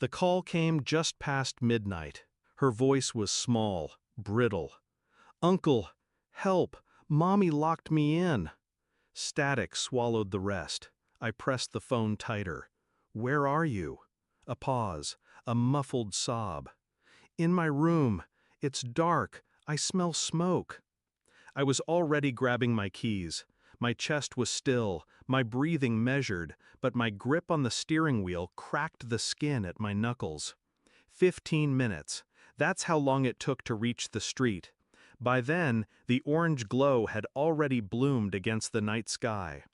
The call came just past midnight. Her voice was small, brittle. "Uncle, help! Mommy locked me in." Static swallowed the rest. I pressed the phone tighter. "Where are you?" A pause, a muffled sob. "In my room. It's dark. I smell smoke." I was already grabbing my keys. My chest was still, my breathing measured, but my grip on the steering wheel cracked the skin at my knuckles. 15 minutes. That's how long it took to reach the street. By then, the orange glow had already bloomed against the night sky.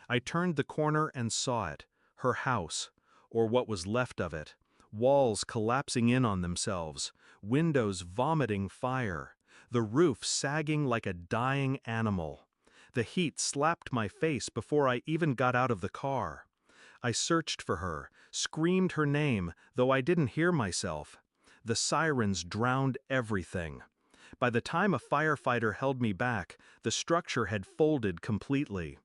I turned the corner and saw it. Her house, or what was left of it. Walls collapsing in on themselves, windows vomiting fire, the roof sagging like a dying animal. The heat slapped my face before I even got out of the car. I searched for her, screamed her name, though I didn't hear myself. The sirens drowned everything. By the time a firefighter held me back, the structure had folded completely.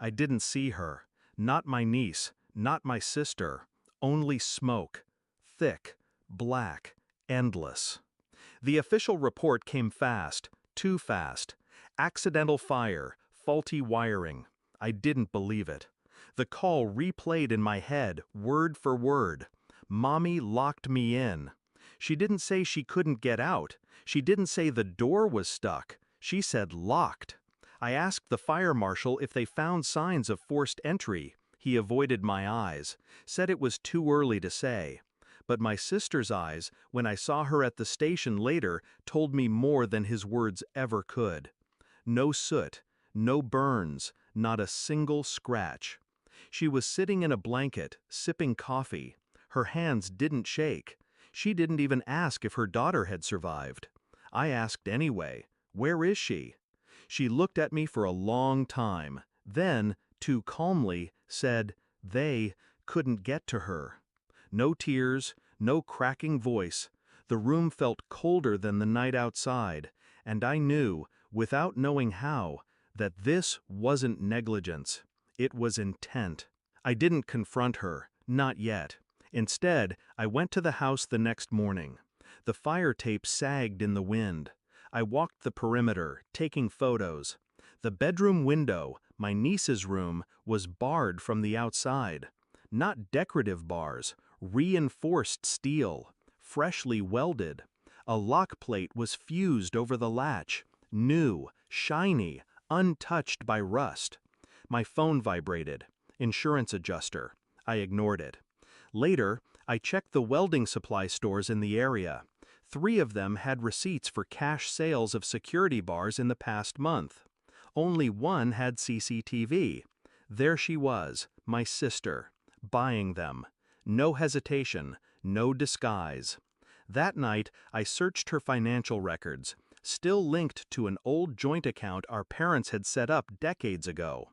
I didn't see her, not my niece, not my sister, only smoke. Thick, black, endless. The official report came fast, too fast. Accidental fire, faulty wiring. I didn't believe it. The call replayed in my head, word for word. Mommy locked me in. She didn't say she couldn't get out. She didn't say the door was stuck. She said locked. I asked the fire marshal if they found signs of forced entry. He avoided my eyes, said it was too early to say. But my sister's eyes, when I saw her at the station later, told me more than his words ever could. No soot, no burns, not a single scratch. She was sitting in a blanket, sipping coffee. Her hands didn't shake. She didn't even ask if her daughter had survived. I asked anyway, "Where is she?" She looked at me for a long time, then, too calmly, said, "They couldn't get to her." No tears, no cracking voice. The room felt colder than the night outside, and I knew, without knowing how, that this wasn't negligence. It was intent. I didn't confront her, not yet. Instead, I went to the house the next morning. The fire tape sagged in the wind. I walked the perimeter, taking photos. The bedroom window, my niece's room, was barred from the outside. Not decorative bars, reinforced steel, freshly welded. A lock plate was fused over the latch, new, shiny, untouched by rust. My phone vibrated. Insurance adjuster. I ignored it. Later, I checked the welding supply stores in the area. 3 of them had receipts for cash sales of security bars in the past month. Only one had CCTV. There she was, my sister, buying them. No hesitation, no disguise. That night, I searched her financial records, still linked to an old joint account our parents had set up decades ago.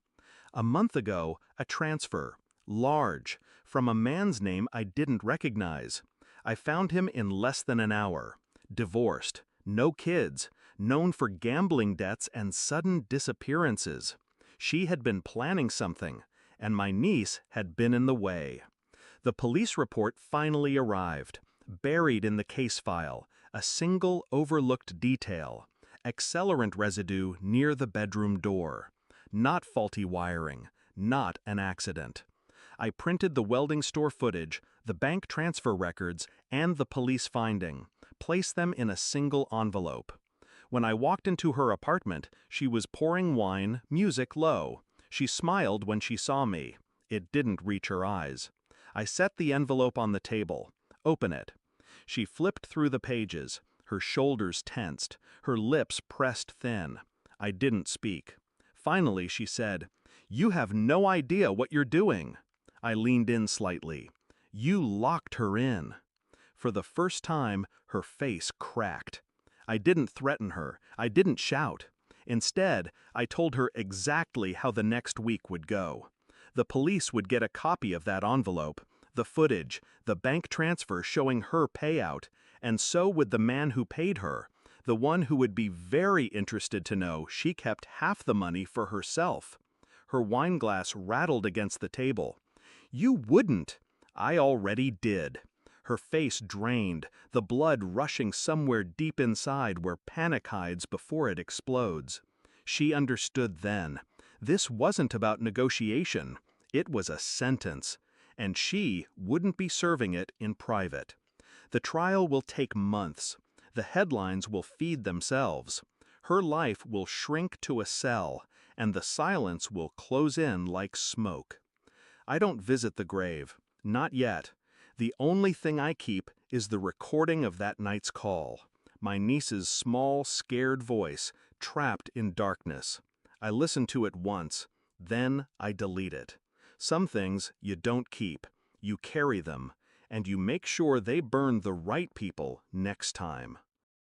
A month ago, a transfer, large, from a man's name I didn't recognize. I found him in less than an hour. Divorced, no kids, known for gambling debts and sudden disappearances. She had been planning something, and my niece had been in the way. The police report finally arrived, buried in the case file, a single overlooked detail: accelerant residue near the bedroom door. Not faulty wiring, not an accident. I printed the welding store footage, the bank transfer records, and the police finding, placed them in a single envelope. When I walked into her apartment, she was pouring wine, music low. She smiled when she saw me. It didn't reach her eyes. I set the envelope on the table. "Open it." She flipped through the pages, her shoulders tensed, her lips pressed thin. I didn't speak. Finally, she said, "You have no idea what you're doing." I leaned in slightly. "You locked her in." For the first time, her face cracked. I didn't threaten her. I didn't shout. Instead, I told her exactly how the next week would go. The police would get a copy of that envelope, the footage, the bank transfer showing her payout, and so would the man who paid her, the one who would be very interested to know she kept half the money for herself. Her wineglass rattled against the table. "You wouldn't." "I already did." her face drained, the blood rushing somewhere deep inside where panic hides before it explodes. She understood then. This wasn't about negotiation. It was a sentence, and she wouldn't be serving it in private. The trial will take months. The headlines will feed themselves. Her life will shrink to a cell, and the silence will close in like smoke. I don't visit the grave. Not yet. The only thing I keep is the recording of that night's call. My niece's small, scared voice, trapped in darkness. I listen to it once, then I delete it. Some things you don't keep. You carry them, and you make sure they burn the right people next time.